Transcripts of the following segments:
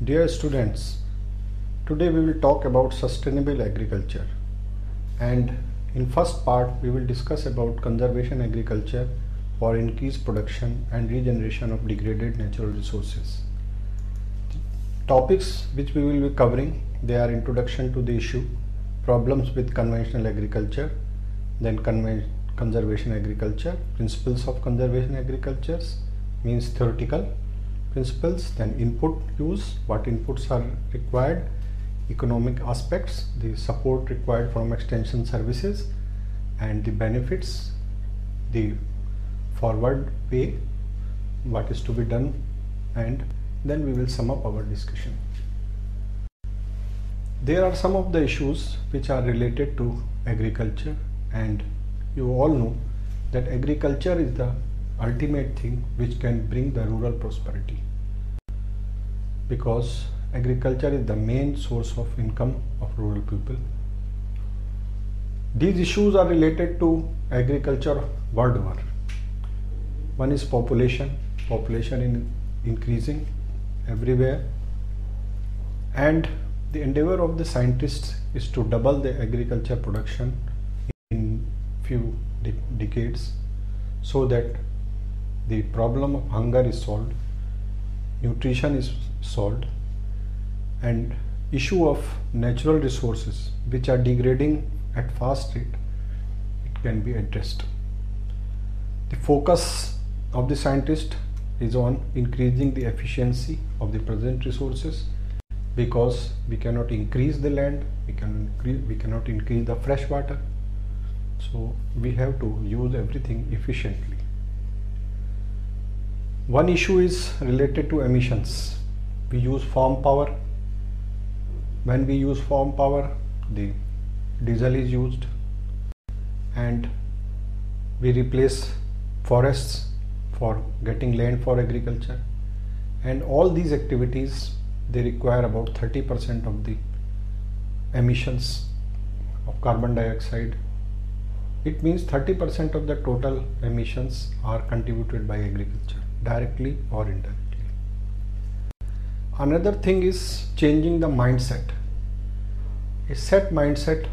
Dear students, today we will talk about sustainable agriculture, and in first part we will discuss about conservation agriculture for increased production and regeneration of degraded natural resources. Topics which we will be covering, they are introduction to the issue, problems with conventional agriculture, then conservation agriculture, principles of conservation agriculture means theoretical principles, then input use, what inputs are required, economic aspects, the support required from extension services, and the benefits, the forward way, what is to be done, and then we will sum up our discussion. There are some of the issues which are related to agriculture, and you all know that agriculture is the ultimate thing which can bring the rural prosperity, because agriculture is the main source of income of rural people. These issues are related to agriculture world over. One is population increasing everywhere, and the endeavor of the scientists is to double the agriculture production in few decades, so that the problem of hunger is solved, nutrition is solved, and issue of natural resources which are degrading at fast rate, it can be addressed. The focus of the scientist is on increasing the efficiency of the present resources, because we cannot increase the land, we cannot increase the fresh water, so we have to use everything efficiently. One issue is related to emissions. We use farm power. When we use farm power, the diesel is used, and we replace forests for getting land for agriculture, and all these activities, they require about 30% of the emissions of carbon dioxide. It means 30% of the total emissions are contributed by agriculture, directly or indirectly. Another thing is changing the mindset, a set mindset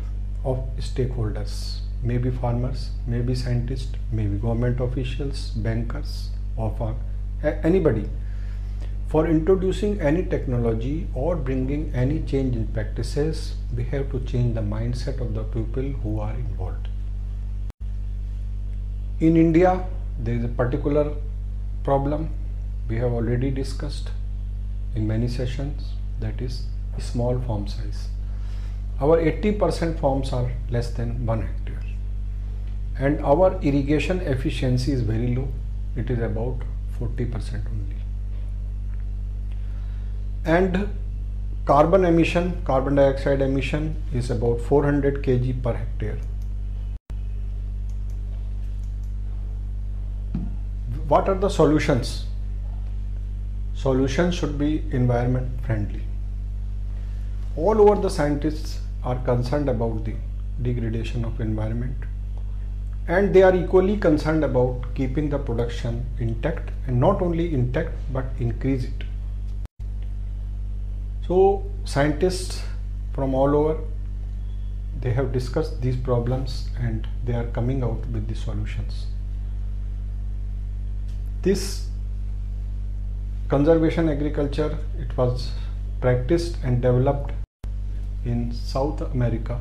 of stakeholders, maybe farmers, maybe scientists, maybe government officials, bankers, or anybody. For introducing any technology or bringing any change in practices, we have to change the mindset of the people who are involved. In India, there is a particular problem we have already discussed in many sessions, that is small farm size. Our 80% farms are less than 1 hectare, and our irrigation efficiency is very low, it is about 40% only. And carbon dioxide emission is about 400 kg per hectare. What are the solutions? Solutions should be environment friendly. All over the scientists are concerned about the degradation of environment, and they are equally concerned about keeping the production intact, and not only intact but increase it. So scientists from all over, they have discussed these problems and they are coming out with the solutions. This conservation agriculture, it was practiced and developed in South America,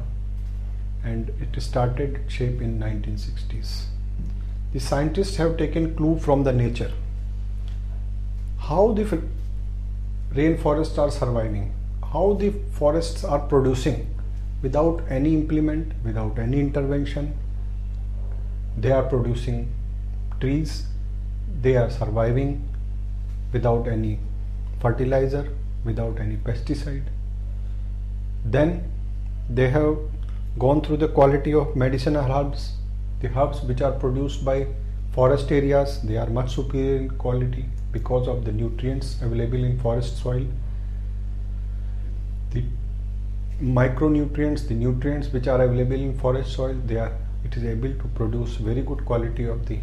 and it started shape in 1960s. The scientists have taken clue from the nature, how the rainforests are surviving, how the forests are producing without any implement, without any intervention. They are producing trees, they are surviving without any fertilizer, without any pesticide. Then they have gone through the quality of medicinal herbs. The herbs which are produced by forest areas, they are much superior in quality because of the nutrients available in forest soil. The micronutrients, the nutrients which are available in forest soil, it is able to produce very good quality of the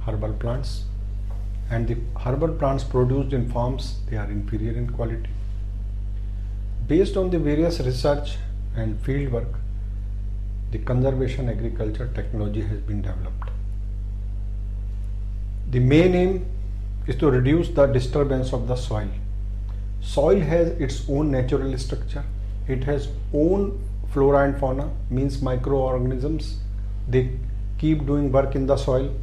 herbal plants, and the herbal plants produced in farms, they are inferior in quality. Based on the various research and field work, the conservation agriculture technology has been developed. The main aim is to reduce the disturbance of the soil. Soil has its own natural structure. It has own flora and fauna, means microorganisms. They keep doing work in the soil.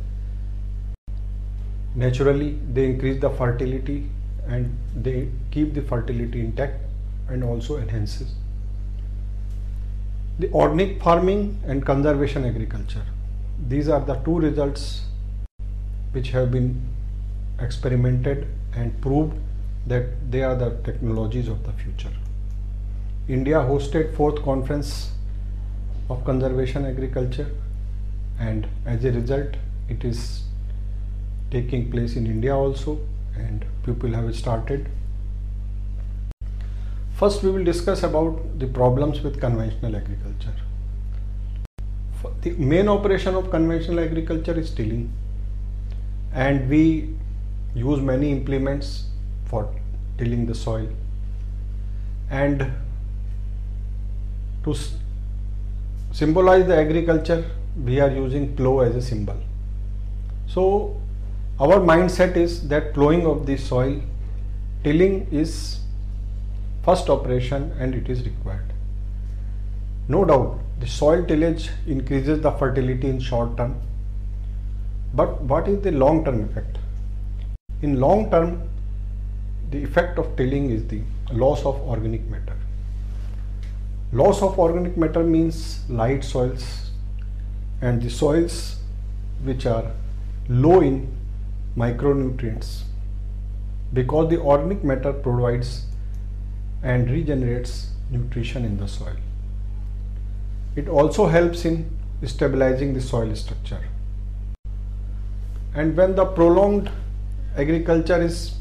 Naturally, they increase the fertility and they keep the fertility intact and also enhances. The organic farming and conservation agriculture. These are the two results which have been experimented and proved that they are the technologies of the future. India hosted 4th conference of conservation agriculture, and as a result it is taking place in India also, and people have started. First we will discuss about the problems with conventional agriculture. The main operation of conventional agriculture is tilling, and we use many implements for tilling the soil, and to symbolize the agriculture we are using plow as a symbol. So our mindset is that plowing of the soil, tilling is first operation and it is required. No doubt the soil tillage increases the fertility in short term, but what is the long term effect? In long term, the effect of tilling is the loss of organic matter. Loss of organic matter means light soils and the soils which are low in micronutrients, because the organic matter provides and regenerates nutrition in the soil. It also helps in stabilizing the soil structure. And when the prolonged agriculture is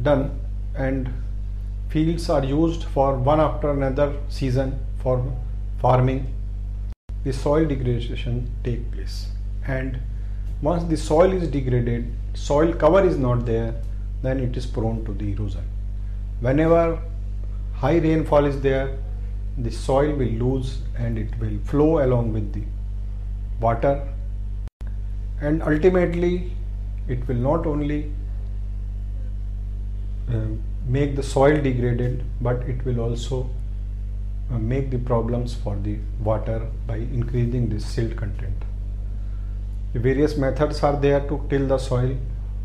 done and fields are used for one after another season for farming, the soil degradation takes place, and once the soil is degraded, soil cover is not there, then it is prone to the erosion. Whenever high rainfall is there, the soil will lose and it will flow along with the water, and ultimately it will not only make the soil degraded, but it will also make the problems for the water by increasing the silt content. The various methods are there to till the soil,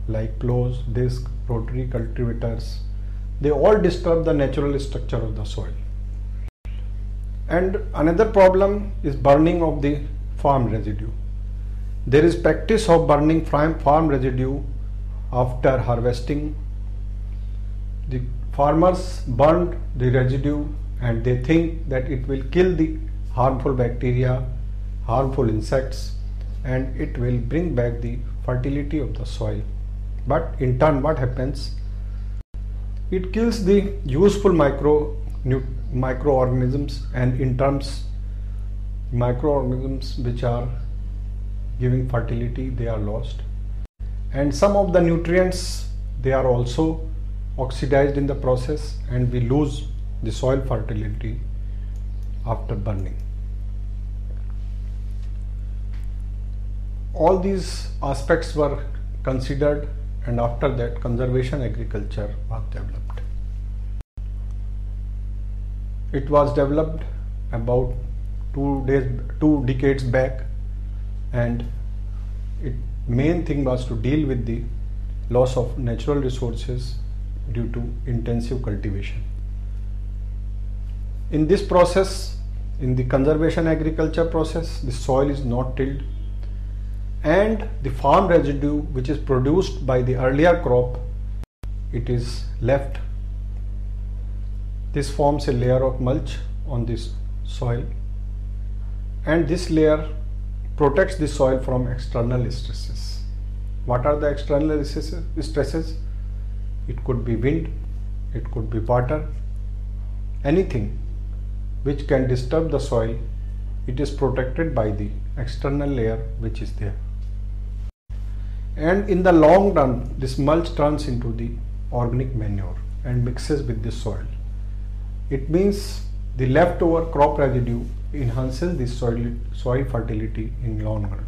like plows, disc, rotary cultivators. They all disturb the natural structure of the soil. And another problem is burning of the farm residue. There is practice of burning farm residue after harvesting. The farmers burn the residue and they think that it will kill the harmful bacteria, harmful insects, and it will bring back the fertility of the soil. But in turn, what happens? It kills the useful microorganisms, and in terms microorganisms which are giving fertility, they are lost, and some of the nutrients, they are also oxidized in the process, and we lose the soil fertility after burning. All these aspects were considered, and after that conservation agriculture was developed. It was developed about two decades back, and main thing was to deal with the loss of natural resources due to intensive cultivation. In this process, in the conservation agriculture process, the soil is not tilled, and the farm residue which is produced by the earlier crop, it is left. This forms a layer of mulch on this soil, and this layer protects the soil from external stresses. What are the external stresses? It could be wind, it could be water, anything which can disturb the soil. It is protected by the external layer which is there. And in the long run, this mulch turns into the organic manure and mixes with the soil. It means the leftover crop residue enhances the soil fertility in long run.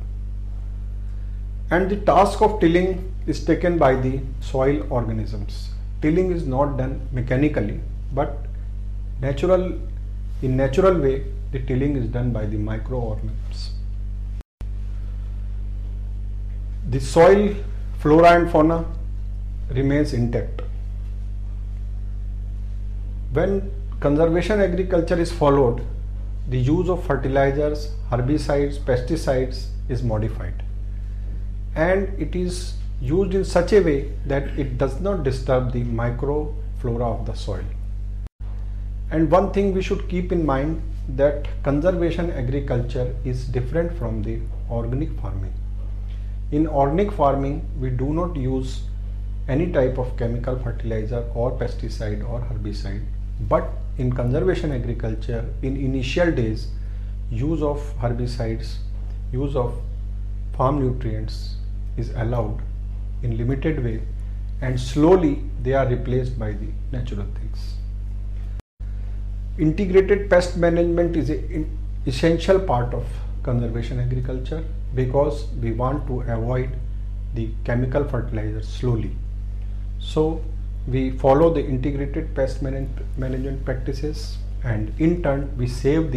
And the task of tilling is taken by the soil organisms. Tilling is not done mechanically, but in natural way, the tilling is done by the microorganisms. The soil flora and fauna remains intact. When conservation agriculture is followed, the use of fertilizers, herbicides, pesticides is modified, and it is used in such a way that it does not disturb the microflora of the soil. And one thing we should keep in mind, that conservation agriculture is different from the organic farming. In organic farming, we do not use any type of chemical fertilizer or pesticide or herbicide, but in conservation agriculture, in initial days, use of herbicides, use of farm nutrients is allowed in limited way, and slowly they are replaced by the natural things. Integrated pest management is an essential part of conservation agriculture, because we want to avoid the chemical fertilizers slowly. So we follow the integrated pest management practices, and in turn we save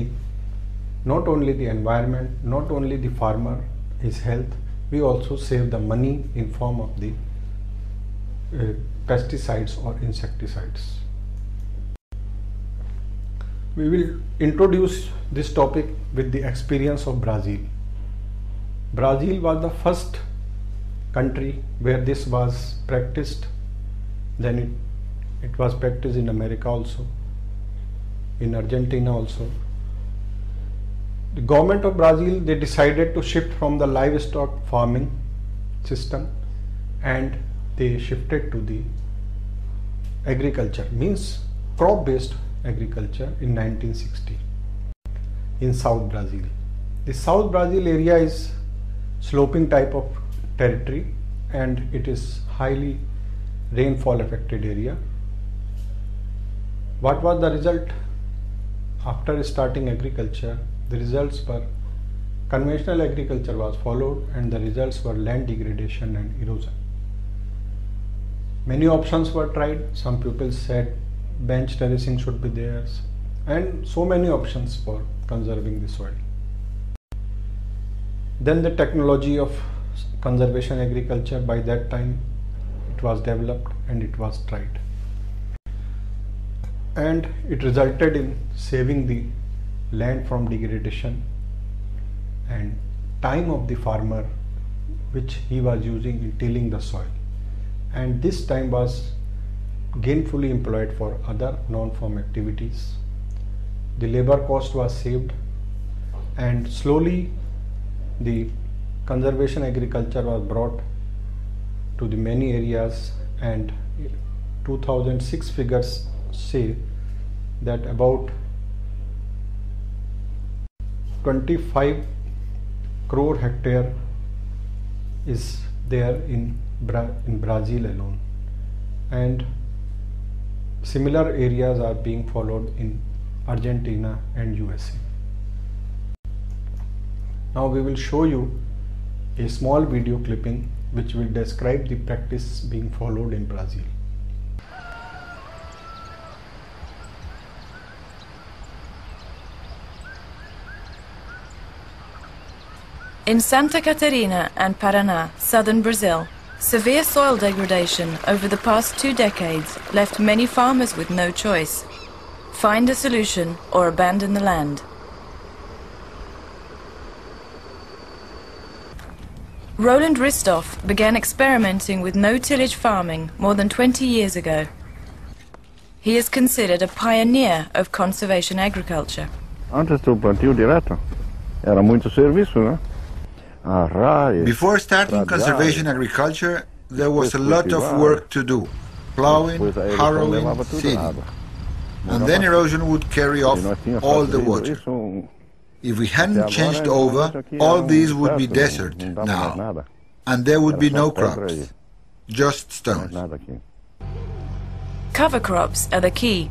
not only the environment, not only the farmer, his health, we also save the money in form of the pesticides or insecticides. We will introduce this topic with the experience of Brazil. Brazil was the first country where this was practiced. Then it was practiced in America also, in Argentina also. The government of Brazil, they decided to shift from the livestock farming system, and they shifted to the agriculture, means crop-based agriculture in 1960 in South Brazil. The South Brazil area is sloping type of territory, and it is highly rainfall affected area. What was the result? After starting agriculture, the results were conventional agriculture was followed, and the results were land degradation and erosion. Many options were tried. Some people said bench terracing should be there, and so many options for conserving the soil. Then the technology of conservation agriculture, by that time it was developed and it was tried, and it resulted in saving the land from degradation and time of the farmer which he was using in tilling the soil, and this time was gainfully employed for other non-farm activities. The labor cost was saved, and slowly the conservation agriculture was brought to the many areas, and 2006 figures say that about 25 crore hectare is there in Brazil alone, and similar areas are being followed in Argentina and USA. Now we will show you a small video clipping which will describe the practice being followed in Brazil. In Santa Catarina and Paraná, southern Brazil, severe soil degradation over the past 2 decades left many farmers with no choice: find a solution or abandon the land. Roland Ristoff began experimenting with no-tillage farming more than 20 years ago. He is considered a pioneer of conservation agriculture. Antes do plantio direto, era muito serviço, né? Before starting conservation agriculture, there was a lot of work to do: plowing, harrowing, seeding. And then erosion would carry off all the water. If we hadn't changed over, all these would be desert now, and there would be no crops, just stones. Cover crops are the key.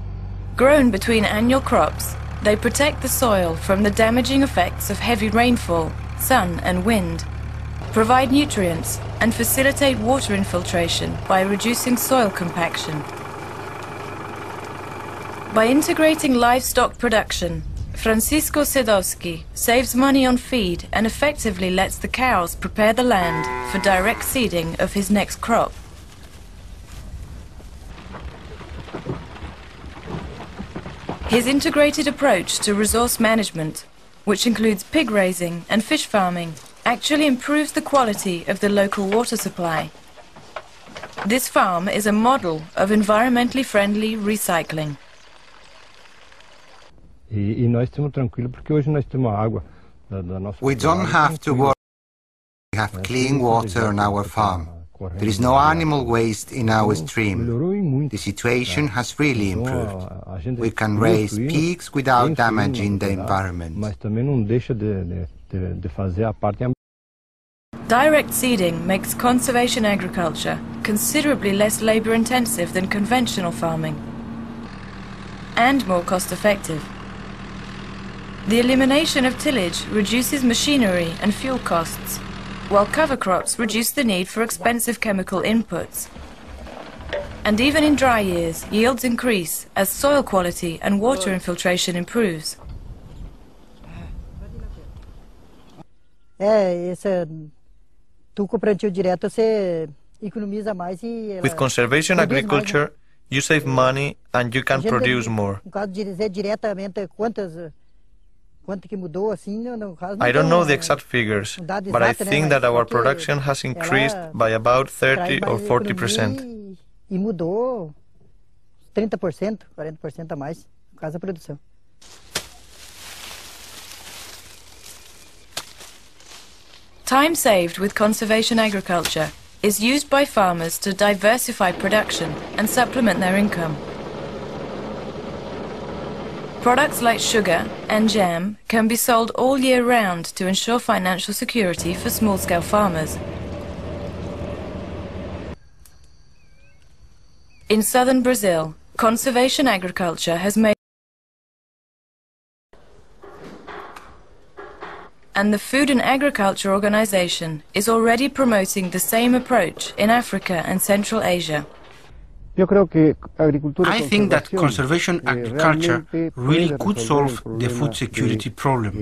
Grown between annual crops, they protect the soil from the damaging effects of heavy rainfall, sun and wind, provide nutrients and facilitate water infiltration by reducing soil compaction. By integrating livestock production, Francisco Sadowski saves money on feed and effectively lets the cows prepare the land for direct seeding of his next crop. His integrated approach to resource management, which includes pig raising and fish farming, actually improves the quality of the local water supply. This farm is a model of environmentally friendly recycling. We don't have to worry. We have clean water on our farm. There is no animal waste in our stream. The situation has really improved. We can raise pigs without damaging the environment. Direct seeding makes conservation agriculture considerably less labor-intensive than conventional farming and more cost-effective. The elimination of tillage reduces machinery and fuel costs, while cover crops reduce the need for expensive chemical inputs. And even in dry years, yields increase as soil quality and water infiltration improves. With conservation agriculture, you save money and you can produce more. I don't know the exact figures, but I think that our production has increased by about 30 or 40%. Time saved with conservation agriculture is used by farmers to diversify production and supplement their income. Products like sugar and jam can be sold all year round to ensure financial security for small-scale farmers. In southern Brazil, conservation agriculture has made and the Food and Agriculture Organization is already promoting the same approach in Africa and Central Asia. I think that conservation agriculture really could solve the food security problem,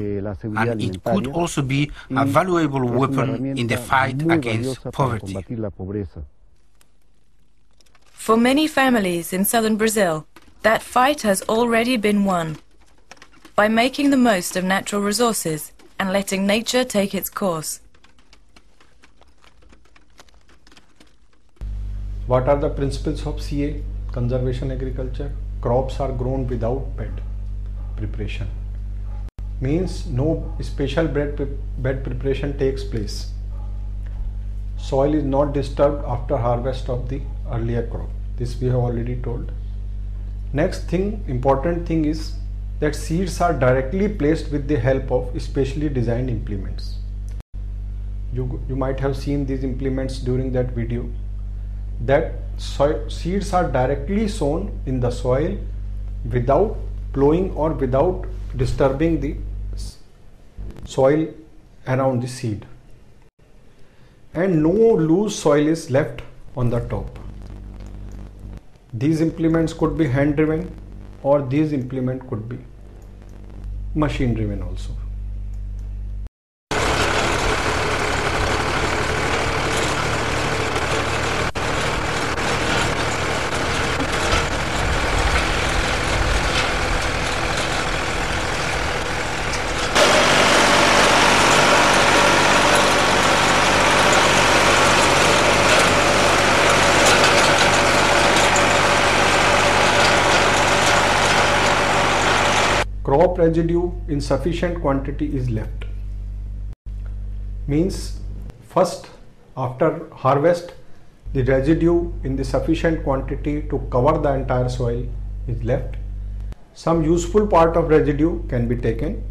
and it could also be a valuable weapon in the fight against poverty. For many families in southern Brazil, that fight has already been won. By making the most of natural resources and letting nature take its course. What are the principles of CA, conservation agriculture? Crops are grown without bed preparation. Means no special bed preparation takes place. Soil is not disturbed after harvest of the earlier crop. This we have already told. Next thing, important thing is that seeds are directly placed with the help of specially designed implements. You might have seen these implements during that video. That seeds are directly sown in the soil without plowing or without disturbing the soil around the seed, and no loose soil is left on the top. These implements could be hand driven, or these implements could be machine driven also. Crop residue in sufficient quantity is left. Means first, after harvest, the residue in the sufficient quantity to cover the entire soil is left. Some useful part of residue can be taken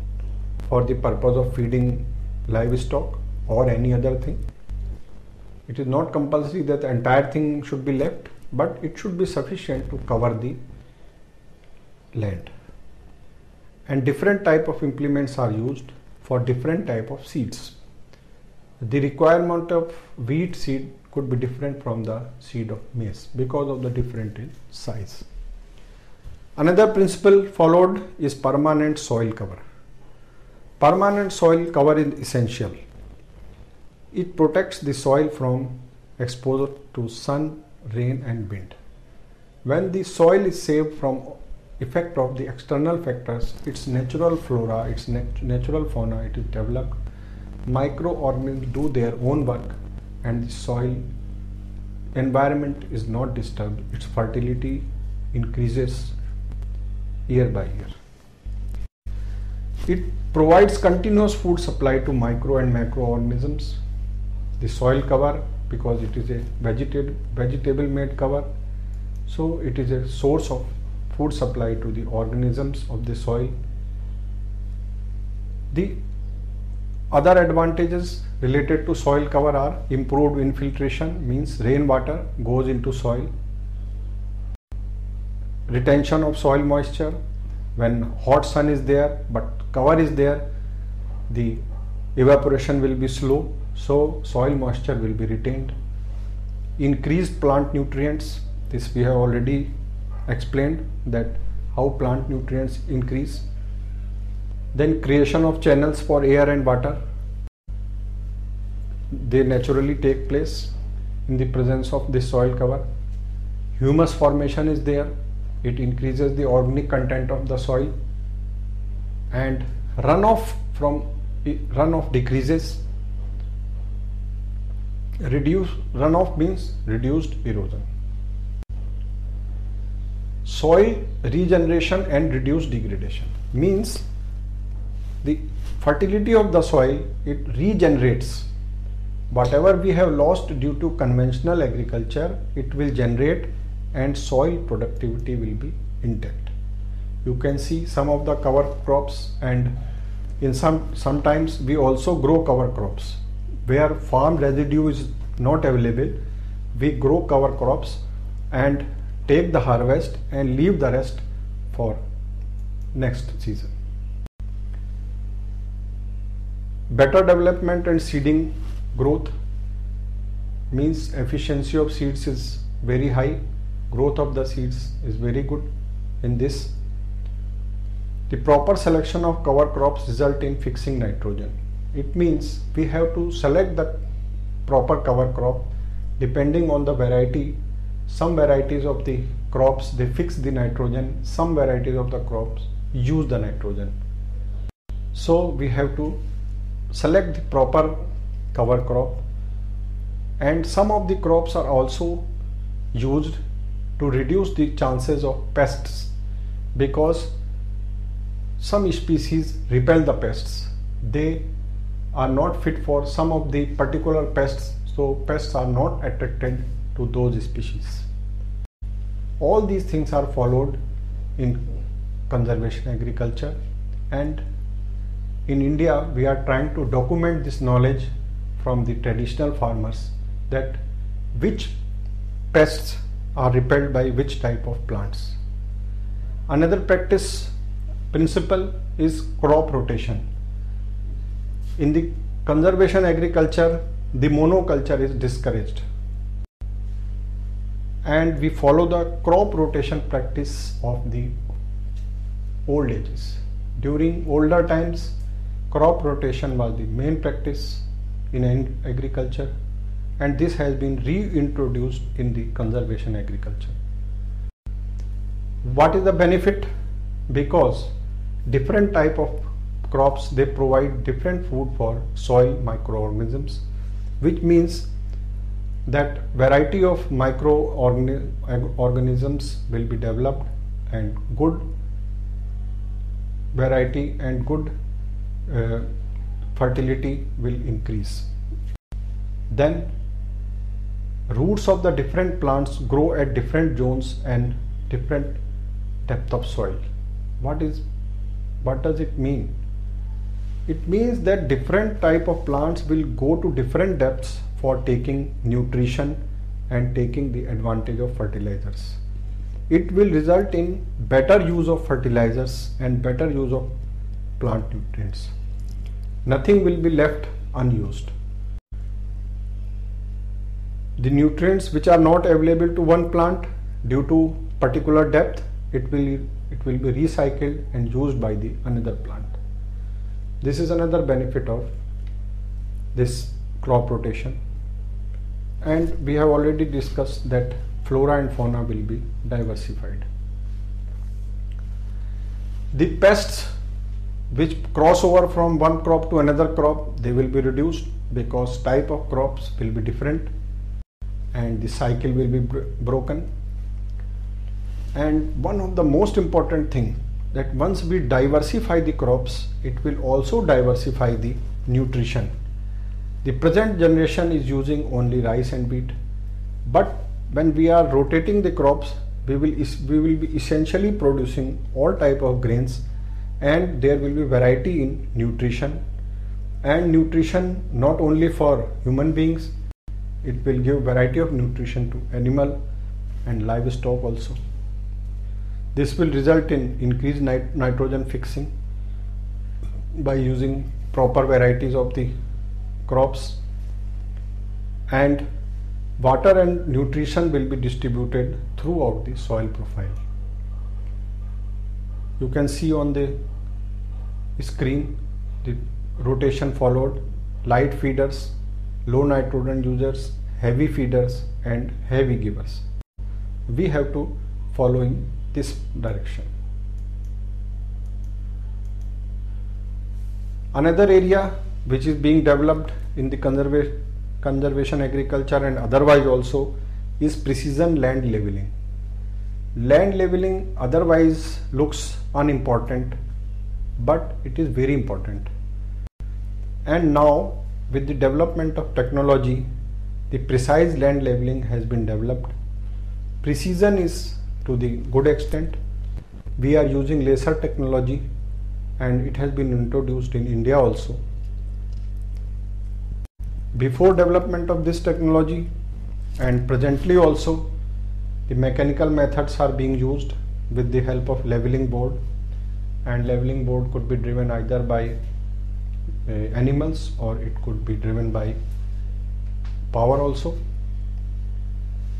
for the purpose of feeding livestock or any other thing. It is not compulsory that the entire thing should be left, but it should be sufficient to cover the land, and different type of implements are used for different type of seeds. The requirement of wheat seed could be different from the seed of maize because of the different in size. Another principle followed is permanent soil cover. Permanent soil cover is essential. It protects the soil from exposure to sun, rain and wind. When the soil is saved from effect of the external factors, its natural flora, its natural fauna, it is developed. Microorganisms do their own work and the soil environment is not disturbed. Its fertility increases year by year. It provides continuous food supply to micro and macroorganisms. The soil cover, because it is a vegetable made cover, so it is a source of food supply to the organisms of the soil. The other advantages related to soil cover are improved infiltration, means rainwater goes into soil. Retention of soil moisture, when hot sun is there but cover is there, the evaporation will be slow, so soil moisture will be retained. Increased plant nutrients, this we have already explained that how plant nutrients increase. Then creation of channels for air and water, they naturally take place in the presence of this soil cover. Humus formation is there, it increases the organic content of the soil, and runoff decreases. Runoff means reduced erosion. Soil regeneration and reduced degradation means the fertility of the soil, it regenerates. Whatever we have lost due to conventional agriculture, it will generate and soil productivity will be intact. You can see some of the cover crops, and in sometimes we also grow cover crops where farm residue is not available. We grow cover crops and take the harvest and leave the rest for next season. Better development and seeding growth means efficiency of seeds is very high, growth of the seeds is very good in this. The proper selection of cover crops result in fixing nitrogen. It means we have to select the proper cover crop depending on the variety. Some varieties of the crops, they fix the nitrogen, some varieties of the crops use the nitrogen. So we have to select the proper cover crop, and some of the crops are also used to reduce the chances of pests, because some species repel the pests. They are not fit for some of the particular pests, so pests are not attracted to those species. All these things are followed in conservation agriculture, and in India we are trying to document this knowledge from the traditional farmers, that which pests are repelled by which type of plants. Another practice principle is crop rotation. In the conservation agriculture, the monoculture is discouraged, and we follow the crop rotation practice of the old ages. During older times, crop rotation was the main practice in agriculture, and this has been reintroduced in the conservation agriculture. What is the benefit? Because different type of crops, they provide different food for soil microorganisms, which means that variety of microorganisms will be developed, and good variety and good fertility will increase. Then roots of the different plants grow at different zones and different depth of soil. What does it mean? It means that different type of plants will go to different depths for taking nutrition and taking the advantage of fertilizers. it will result in better use of fertilizers and better use of plant nutrients. Nothing will be left unused. The nutrients which are not available to one plant due to particular depth, it will be recycled and used by the another plant. This is another benefit of this crop rotation. And we have already discussed that flora and fauna will be diversified. The pests which cross over from one crop to another crop, they will be reduced because type of crops will be different and the cycle will be broken. And one of the most important thing, that once we diversify the crops, it will also diversify the nutrition. The present generation is using only rice and wheat, but when we are rotating the crops, we will be essentially producing all type of grains, and there will be variety in nutrition, and nutrition not only for human beings, it will give variety of nutrition to animal and livestock also. This will result in increased nitrogen fixing by using proper varieties of the crops, and water and nutrition will be distributed throughout the soil profile. You can see on the screen the rotation followed: light feeders, low nitrogen users, heavy feeders and heavy givers. We have to follow in this direction. Another area which is being developed in the conservation agriculture and otherwise also is precision land leveling. Land leveling otherwise looks unimportant, but it is very important. And now with the development of technology, the precise land leveling has been developed. Precision is to the good extent. We are using laser technology and it has been introduced in India also. Before development of this technology and presently also, the mechanical methods are being used with the help of leveling board, and leveling board could be driven either by animals or it could be driven by power also.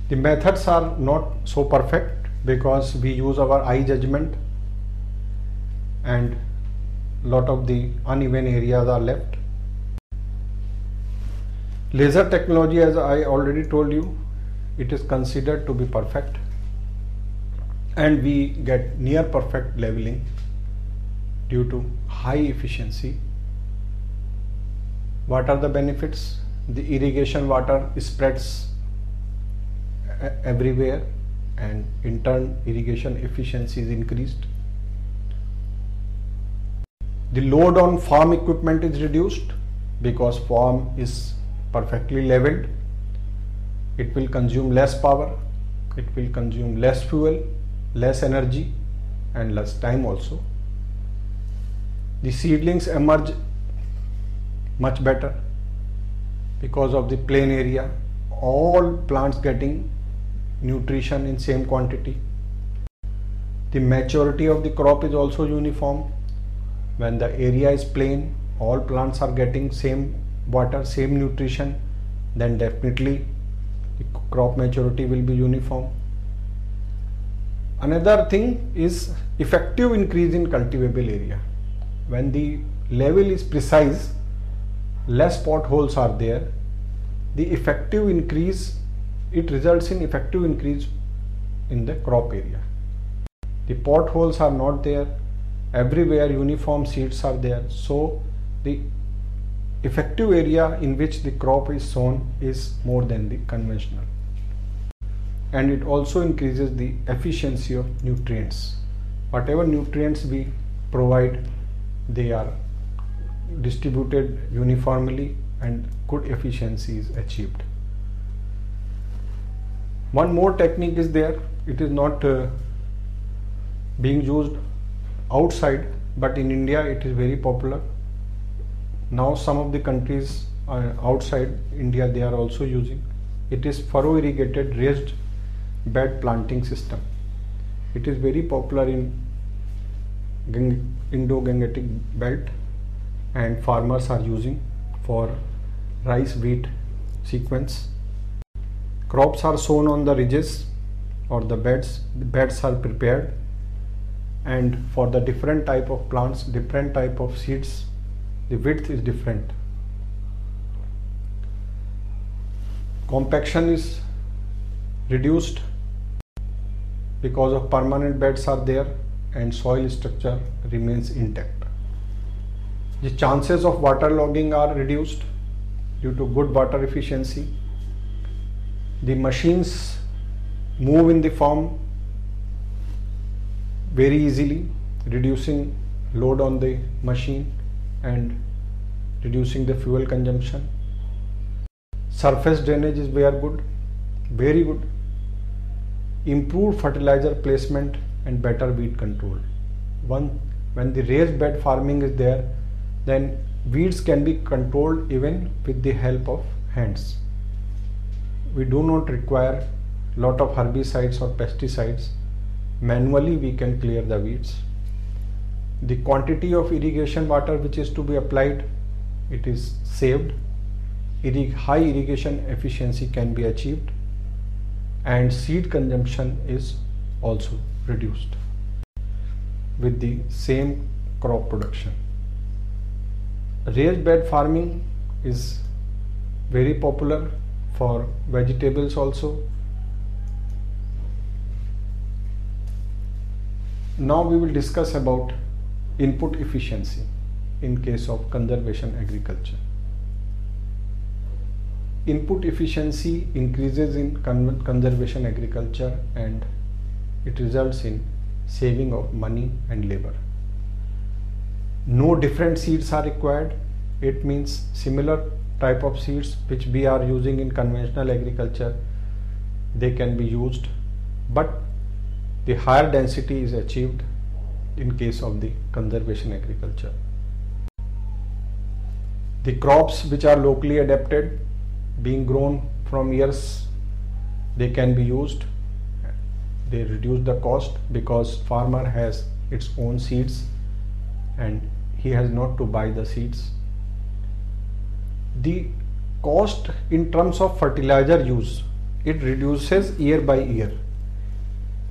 The methods are not so perfect because we use our eye judgment and lot of the uneven areas are left. Laser technology, as I already told you, it is considered to be perfect and we get near perfect leveling due to high efficiency. What are the benefits? The irrigation water spreads everywhere and in turn irrigation efficiency is increased. The load on farm equipment is reduced because farm is perfectly leveled. It will consume less power, it will consume less fuel, less energy and less time also. The seedlings emerge much better because of the plain area, all plants getting nutrition in same quantity. The maturity of the crop is also uniform. When the area is plain, all plants are getting same water, same nutrition, then definitely the crop maturity will be uniform. Another thing is effective increase in cultivable area. When the level is precise, less potholes are there, the effective increase, it results in effective increase in the crop area. The potholes are not there, everywhere uniform seeds are there, so the effective area in which the crop is sown is more than the conventional, and it also increases the efficiency of nutrients. Whatever nutrients we provide, they are distributed uniformly and good efficiency is achieved. One more technique is there. It is not being used outside, but in India it is very popular. Now some of the countries outside India, they are also using. It is furrow irrigated raised bed planting system. It is very popular in Indo-Gangetic belt, and farmers are using for rice wheat sequence. Crops are sown on the ridges or the beds. The beds are prepared, and for the different type of plants, different type of seeds, the width is different. Compaction is reduced because of permanent beds are there and soil structure remains intact. The chances of waterlogging are reduced due to good water efficiency. The machines move in the farm very easily, reducing load on the machine and reducing the fuel consumption. Surface drainage is very good. Improved fertilizer placement and better weed control. When the raised bed farming is there, then weeds can be controlled even with the help of hands. We do not require lot of herbicides or pesticides. Manually we can clear the weeds. The quantity of irrigation water which is to be applied, it is saved. High irrigation efficiency can be achieved, and seed consumption is also reduced with the same crop production. Raised bed farming is very popular for vegetables also. Now we will discuss about input efficiency in case of conservation agriculture. Input efficiency increases in conservation agriculture, and it results in saving of money and labor. No different seeds are required. It means similar type of seeds which we are using in conventional agriculture, they can be used, but the higher density is achieved in case of the conservation agriculture. The crops which are locally adapted, being grown from years, they can be used. They reduce the cost because farmer has its own seeds and he has not to buy the seeds. The cost in terms of fertilizer use, it reduces year by year.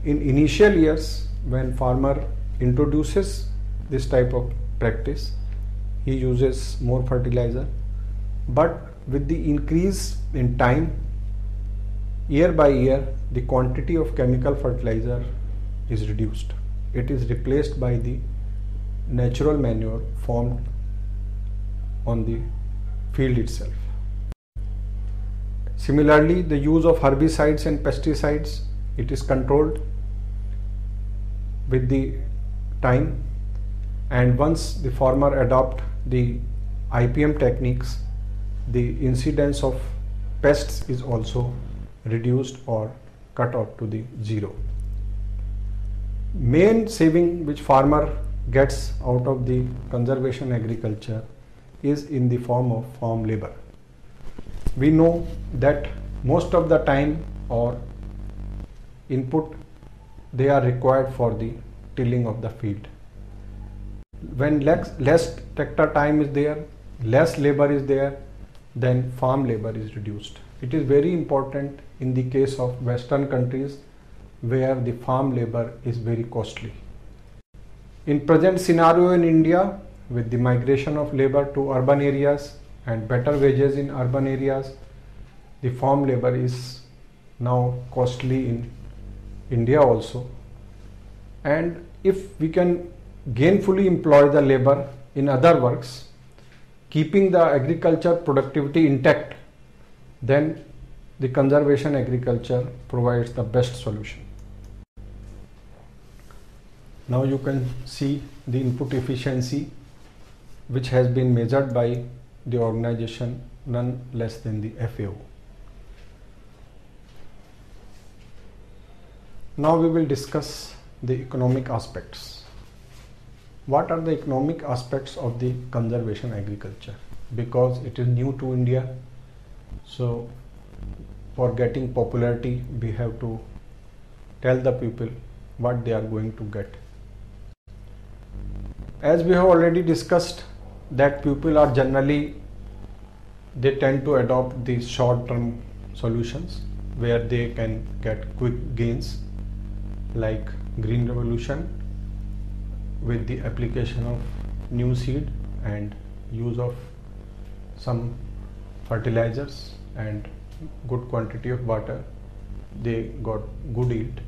In initial years, when farmer introduces this type of practice, he uses more fertilizer, but with the increase in time, year by year, the quantity of chemical fertilizer is reduced. It is replaced by the natural manure formed on the field itself. Similarly, the use of herbicides and pesticides, it is controlled with the time, and once the farmer adopt the IPM techniques, the incidence of pests is also reduced or cut off to the zero. Main saving which farmer gets out of the conservation agriculture is in the form of farm labor. We know that most of the time or input they are required for the tilling of the field. When less tractor time is there, less labor is there, then farm labor is reduced. It is very important in the case of Western countries where the farm labor is very costly. In present scenario in India, with the migration of labor to urban areas and better wages in urban areas, the farm labor is now costly in India also. And if we can gainfully employ the labor in other works, keeping the agriculture productivity intact, then the conservation agriculture provides the best solution. Now you can see the input efficiency which has been measured by the organization none less than the FAO. Now we will discuss the economic aspects. What are the economic aspects of the conservation agriculture? Because it is new to India, so for getting popularity we have to tell the people what they are going to get. As we have already discussed, that people are generally, they tend to adopt these short-term solutions where they can get quick gains, like green revolution with the application of new seed and use of some fertilizers and good quantity of water, they got good yield.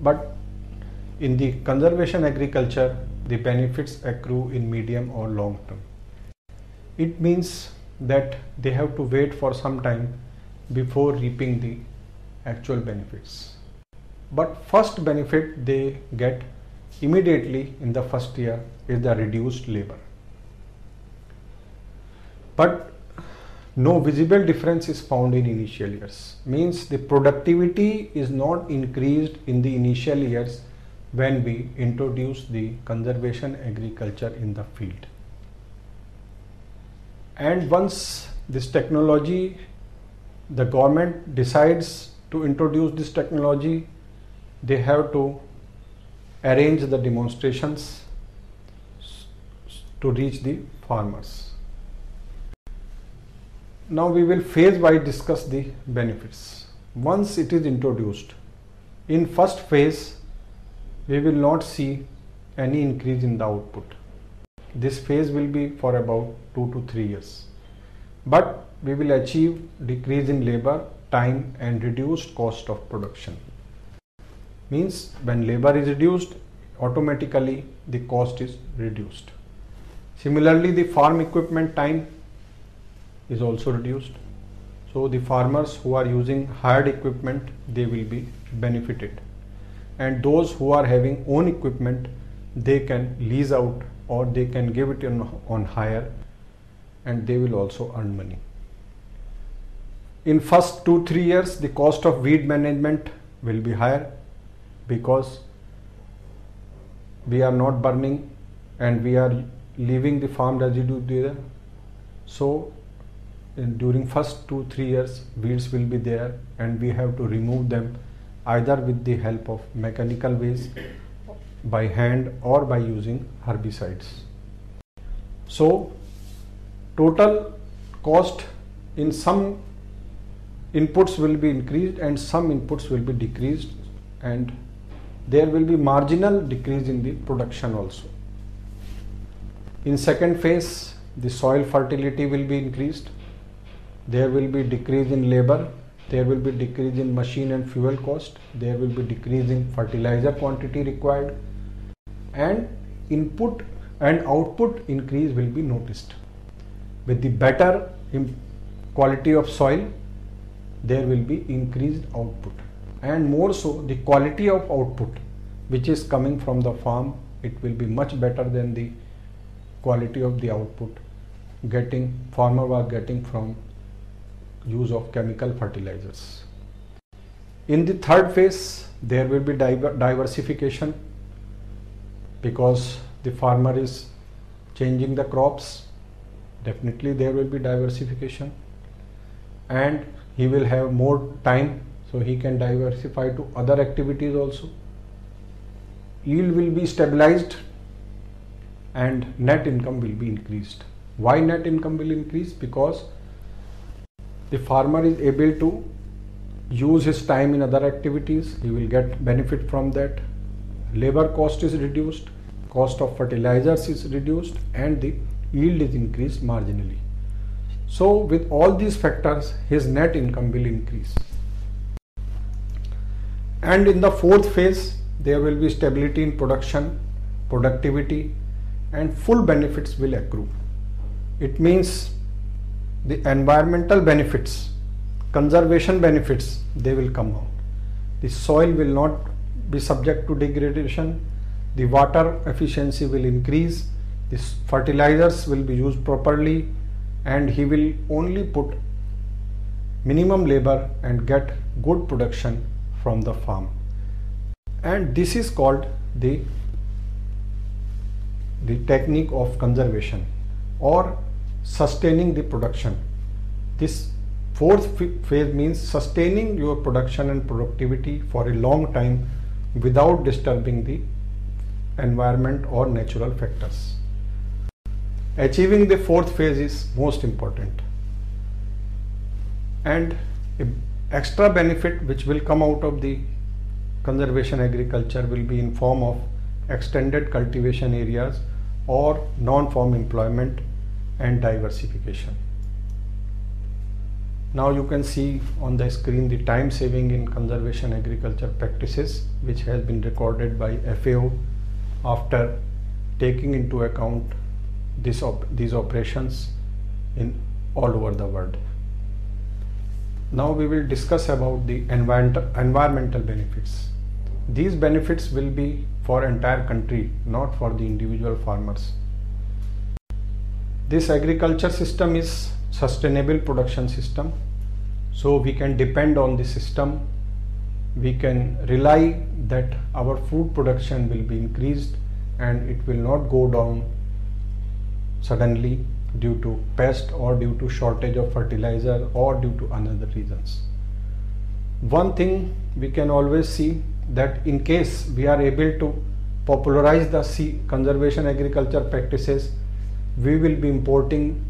But in the conservation agriculture, the benefits accrue in medium or long term. It means that they have to wait for some time before reaping the actual benefits. But first benefit they get immediately in the first year is the reduced labor. But no visible difference is found in initial years. Means the productivity is not increased in the initial years when we introduce the conservation agriculture in the field. And once this technology, the government decides to introduce this technology, they have to arrange the demonstrations to reach the farmers. Now we will phase-wise discuss the benefits. Once it is introduced, in first phase, we will not see any increase in the output. This phase will be for about 2 to 3 years. But we will achieve decrease in labor, time and reduced cost of production. Means when labor is reduced, automatically the cost is reduced. Similarly, the farm equipment time is also reduced. So the farmers who are using hired equipment, they will be benefited. And those who are having own equipment, they can lease out or they can give it on hire and they will also earn money. In first 2-3 years, the cost of weed management will be higher because we are not burning and we are leaving the farm residue there. So during first 2-3 years, weeds will be there and we have to remove them either with the help of mechanical ways, by hand or by using herbicides. So total cost in some inputs will be increased and some inputs will be decreased, and there will be marginal decrease in the production also. In second phase, the soil fertility will be increased. There will be decrease in labor. There will be decrease in machine and fuel cost. There will be decrease in fertilizer quantity required, and input and output increase will be noticed. With the better quality of soil, there will be increased output, and more so the quality of output which is coming from the farm, it will be much better than the quality of the output farmer was getting from use of chemical fertilizers. In the third phase, there will be diversification because the farmer is changing the crops. Definitely there will be diversification, and he will have more time, so he can diversify to other activities also. Yield will be stabilized and net income will be increased. Why net income will increase? Because the farmer is able to use his time in other activities. He will get benefit from that. Labor cost is reduced, cost of fertilizers is reduced, and the yield is increased marginally. So with all these factors, his net income will increase. And in the fourth phase, there will be stability in production, productivity, and full benefits will accrue. It means the environmental benefits, conservation benefits, they will come out. The soil will not be subject to degradation, the water efficiency will increase, the fertilizers will be used properly, and he will only put minimum labor and get good production from the farm. And this is called the technique of conservation or sustaining the production. This fourth phase means sustaining your production and productivity for a long time without disturbing the environment or natural factors. Achieving the fourth phase is most important, and extra benefit which will come out of the conservation agriculture will be in form of extended cultivation areas or non-farm employment and diversification. Now you can see on the screen the time saving in conservation agriculture practices which has been recorded by FAO after taking into account these operations in all over the world. Now we will discuss about the environmental benefits. These benefits will be for entire country, not for the individual farmers. This agriculture system is sustainable production system, so we can depend on the system. We can rely that our food production will be increased and it will not go down suddenly due to pest or due to shortage of fertilizer or due to another reasons. One thing we can always see that in case we are able to popularize the conservation agriculture practices, we will be importing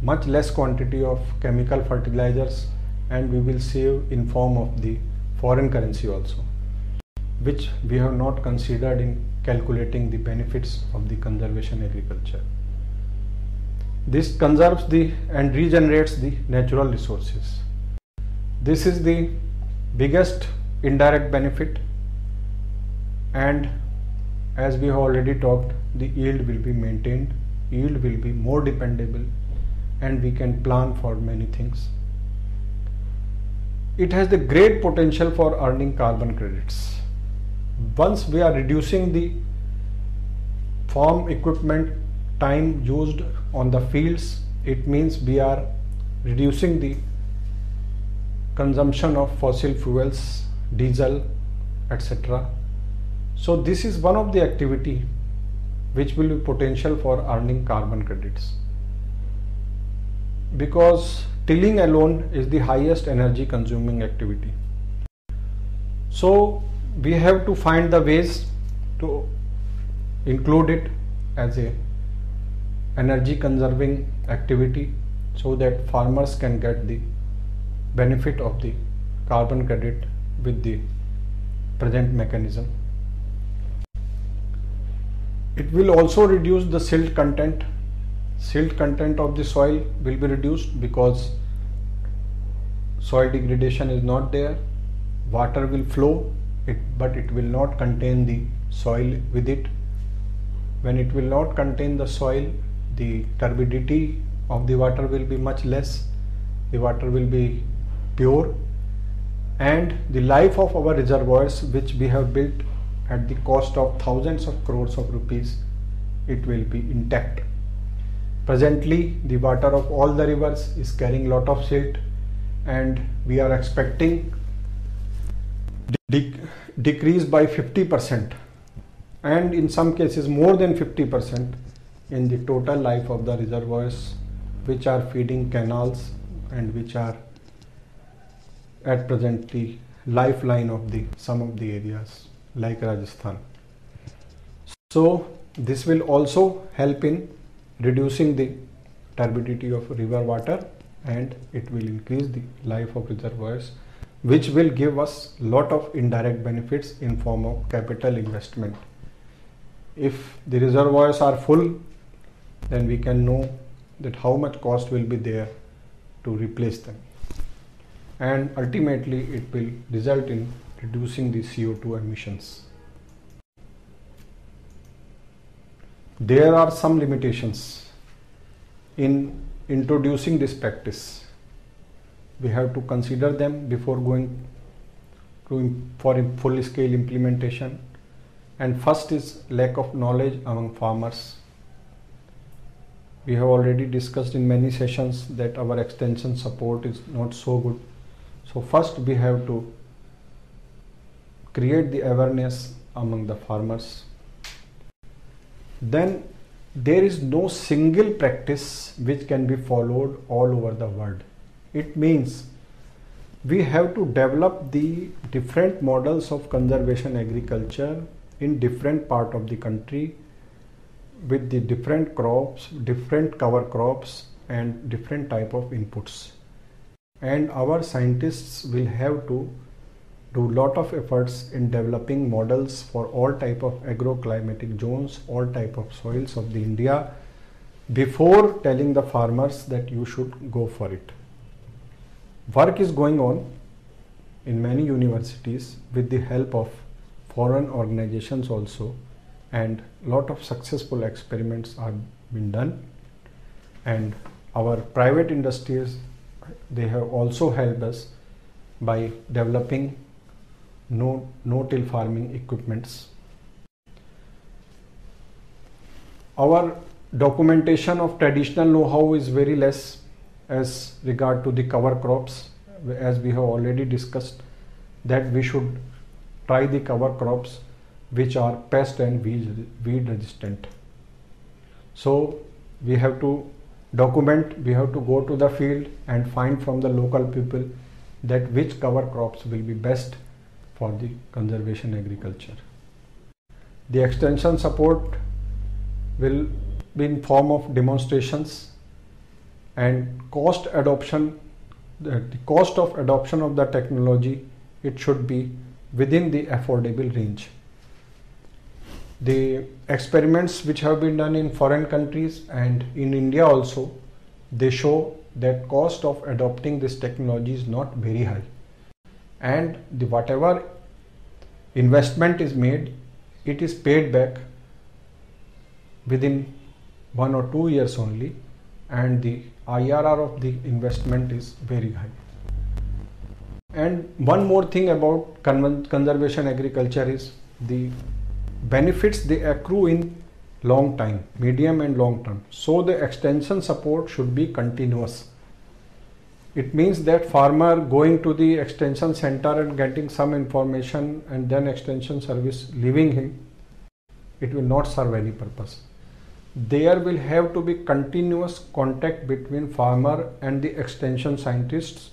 much less quantity of chemical fertilizers and we will save in form of the foreign currency also, which we have not considered in calculating the benefits of the conservation agriculture. This conserves and regenerates the natural resources. This is the biggest indirect benefit, and as we have already talked, the yield will be maintained, yield will be more dependable, and we can plan for many things. It has the great potential for earning carbon credits. Once we are reducing the farm equipment time used on the fields, it means we are reducing the consumption of fossil fuels, diesel, etc. So this is one of the activity which will be potential for earning carbon credits, because tilling alone is the highest energy consuming activity. So we have to find the ways to include it as a energy conserving activity so that farmers can get the benefit of the carbon credit with the present mechanism. It will also reduce the silt content. Silt content of the soil will be reduced because soil degradation is not there. Water will flow, but it will not contain the soil with it. When it will not contain the soil, the turbidity of the water will be much less. The water will be pure, and the life of our reservoirs, which we have built at the cost of thousands of crores of rupees, it will be intact. Presently, the water of all the rivers is carrying lot of silt, and we are expecting decrease by 50%, and in some cases more than 50% in the total life of the reservoirs which are feeding canals and which are at present the lifeline of some of the areas like Rajasthan. So this will also help in reducing the turbidity of river water, and it will increase the life of reservoirs, which will give us lot of indirect benefits in form of capital investment. If the reservoirs are full, then we can know that how much cost will be there to replace them, and ultimately it will result in reducing the CO2 emissions. There are some limitations in introducing this practice. We have to consider them before going for a full-scale implementation. And first is lack of knowledge among farmers. We have already discussed in many sessions that our extension support is not so good. So first we have to create the awareness among the farmers. Then there is no single practice which can be followed all over the world. It means we have to develop the different models of conservation agriculture in different part of the country with the different crops, different cover crops and different type of inputs. And our scientists will have to do lot of efforts in developing models for all type of agroclimatic zones, all type of soils of the India before telling the farmers that you should go for it. Work is going on in many universities with the help of foreign organizations also, and lot of successful experiments are being done, and our private industries, they have also helped us by developing no-till farming equipments. Our documentation of traditional know-how is very less as regard to the cover crops, as we have already discussed that we should try the cover crops which are pest and weed resistant. So we have to document, we have to go to the field and find from the local people that which cover crops will be best for the conservation agriculture. The extension support will be in form of demonstrations, and cost adoption, the cost of adoption of the technology, it should be within the affordable range. The experiments which have been done in foreign countries and in India also, they show that cost of adopting this technology is not very high, and the whatever investment is made, it is paid back within 1 or 2 years only, and the IRR of the investment is very high. And one more thing about conservation agriculture is the benefits they accrue in long time, medium and long term. So the extension support should be continuous. It means that farmer going to the extension center and getting some information and then extension service leaving him, it will not serve any purpose. There will have to be continuous contact between farmer and the extension scientists,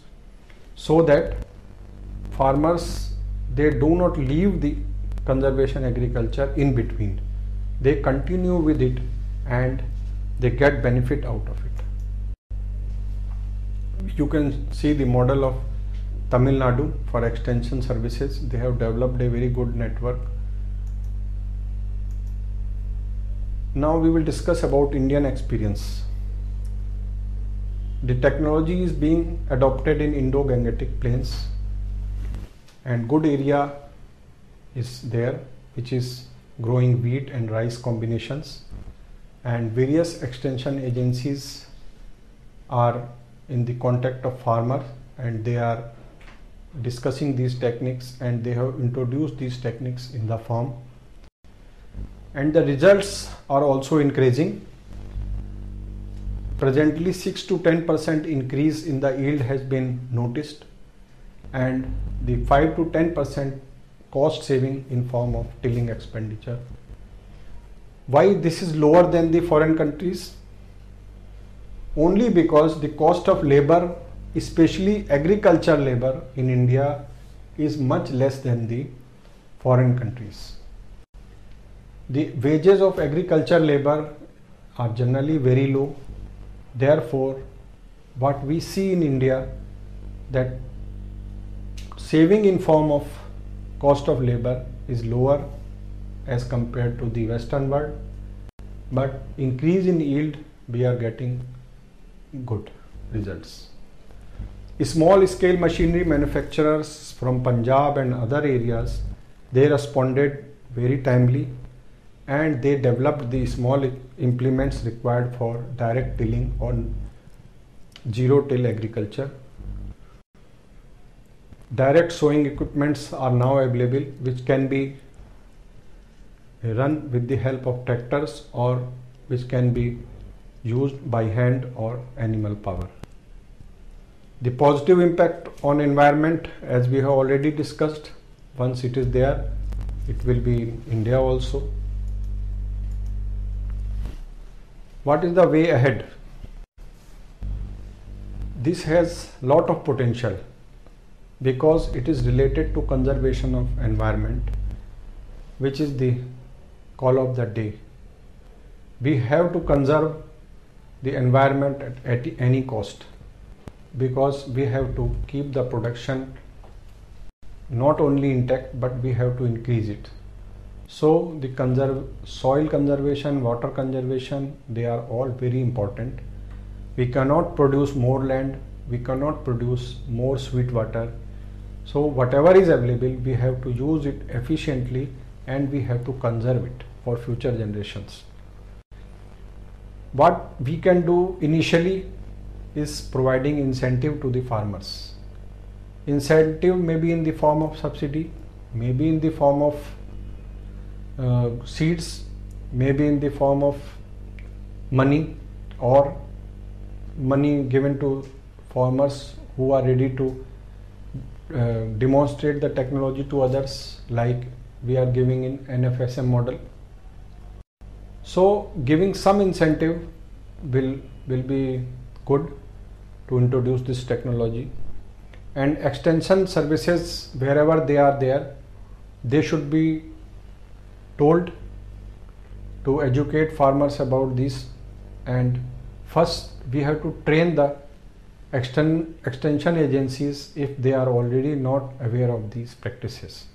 so that farmers, they do not leave the conservation agriculture in between. They continue with it and they get benefit out of it. You can see the model of Tamil Nadu for extension services. They have developed a very good network. Now we will discuss about Indian experience. The technology is being adopted in Indo-Gangetic plains, and good area is there which is growing wheat and rice combinations, and various extension agencies are in the contact of farmers and they are discussing these techniques, and they have introduced these techniques in the farm, and the results are also increasing. Presently 6 to 10% increase in the yield has been noticed, and the 5 to 10% cost saving in form of tilling expenditure. Why this is lower than the foreign countries? Only because the cost of labor, especially agriculture labor in India, is much less than the foreign countries. The wages of agriculture labor are generally very low. Therefore, what we see in India, that saving in form of cost of labor is lower as compared to the Western world, but increase in yield we are getting good results. Small scale machinery manufacturers from Punjab and other areas, they responded very timely, and they developed the small implements required for direct tilling or zero till agriculture. Direct sowing equipments are now available, which can be run with the help of tractors or which can be used by hand or animal power. The positive impact on environment, as we have already discussed, once it is there, it will be in India also. What is the way ahead? This has lot of potential. because it is related to conservation of environment, which is the call of the day. We have to conserve the environment at any cost, because we have to keep the production not only intact, but we have to increase it. So the soil conservation, water conservation, they are all very important. We cannot produce more land, we cannot produce more sweet water. So whatever is available, we have to use it efficiently and we have to conserve it for future generations. What we can do initially is providing incentive to the farmers. Incentive may be in the form of subsidy, maybe in the form of seeds, maybe in the form of money, or money given to farmers who are ready to demonstrate the technology to others, like we are giving in NFSM model. So giving some incentive will be good to introduce this technology, and extension services, wherever they are there, they should be told to educate farmers about this. And first we have to train the extension agencies if they are already not aware of these practices.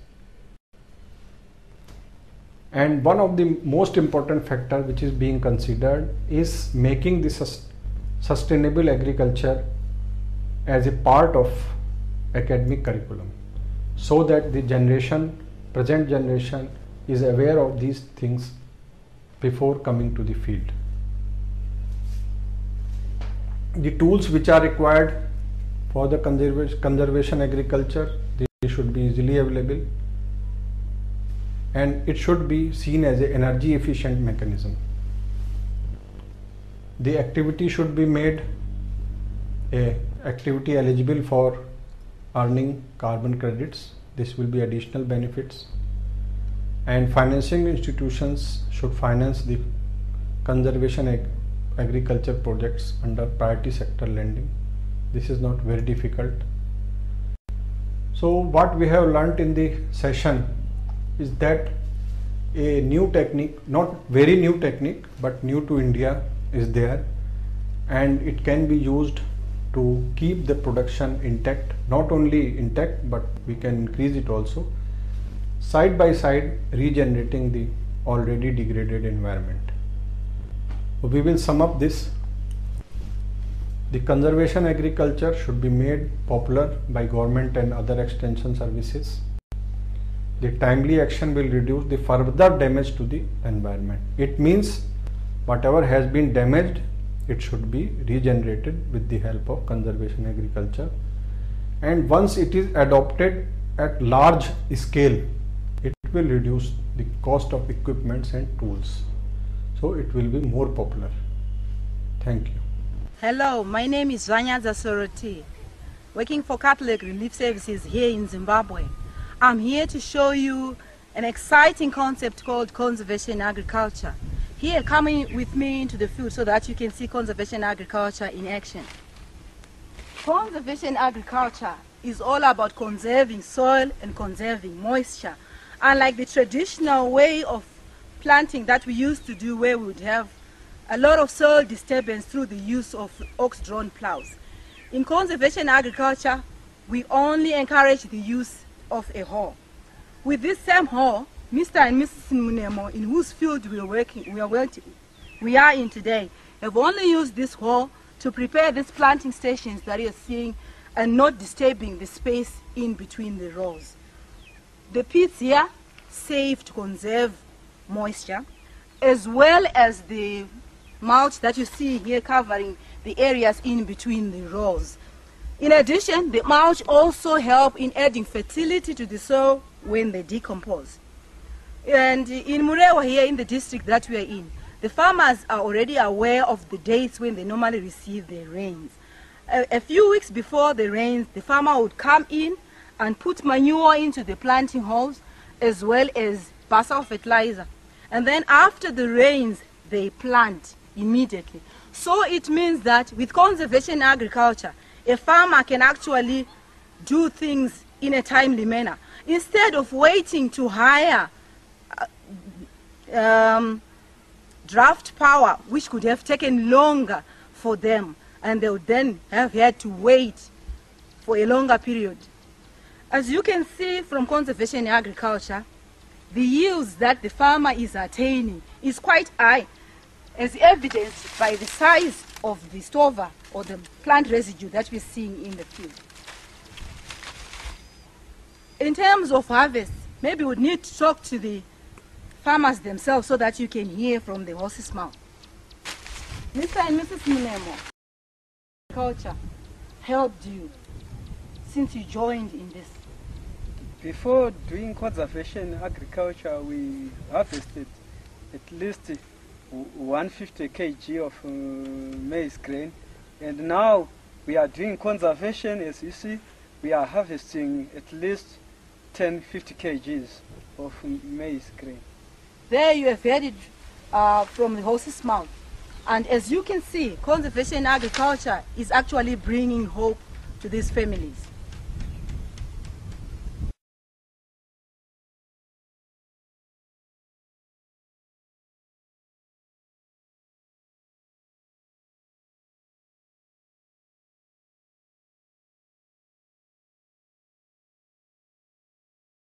And one of the most important factor which is being considered is making this sustainable agriculture as a part of academic curriculum, so that the present generation is aware of these things before coming to the field. The tools which are required for the conservation agriculture, they should be easily available, and it should be seen as an energy efficient mechanism. The activity should be made a activity eligible for earning carbon credits. This will be additional benefits. And financing institutions should finance the conservation agriculture projects under priority sector lending. This is not very difficult. So what we have learnt in the session is that a new technique, not very new technique, but new to India, is there, and it can be used to keep the production intact, not only intact, but we can increase it also, side by side regenerating the already degraded environment. We will sum up this. The conservation agriculture should be made popular by government and other extension services. The timely action will reduce the further damage to the environment. It means whatever has been damaged, it should be regenerated with the help of conservation agriculture. And once it is adopted at large scale, it will reduce the cost of equipments and tools. So it will be more popular. Thank you. Hello, my name is Vanyaza Soroti, working for Catholic Relief Services here in Zimbabwe. I'm here to show you an exciting concept called conservation agriculture. Here, coming with me into the field so that you can see conservation agriculture in action. Conservation agriculture is all about conserving soil and conserving moisture. Unlike the traditional way of planting that we used to do, where we would have a lot of soil disturbance through the use of ox-drawn plows. In conservation agriculture, we only encourage the use of a hoe. With this same hoe, Mr. and Mrs. Munemo, in whose field we are in today, have only used this hoe to prepare these planting stations that you're seeing and not disturbing the space in between the rows. The pits here save to conserve moisture, as well as the mulch that you see here covering the areas in between the rows. In addition, the mulch also help in adding fertility to the soil when they decompose. And in Murewa, here in the district that we are in, the farmers are already aware of the dates when they normally receive their rains. A few weeks before the rains, the farmer would come in and put manure into the planting holes, as well as basal fertilizer. And then after the rains, they plant immediately. So it means that with conservation agriculture, a farmer can actually do things in a timely manner. Instead of waiting to hire draft power, which could have taken longer for them, and they would then have had to wait for a longer period. As you can see from conservation agriculture, the yields that the farmer is attaining is quite high, as evidenced by the size of the stover or the plant residue that we're seeing in the field. In terms of harvest, maybe we need to talk to the farmers themselves so that you can hear from the horse's mouth. Mr. and Mrs. Mulemo, agriculture helped you since you joined in this? Before doing conservation agriculture, we harvested at least 150 kg of maize grain, and now we are doing conservation. As you see, we are harvesting at least 10-50 kgs of maize grain. There you have heard it from the horse's mouth. And as you can see, conservation agriculture is actually bringing hope to these families.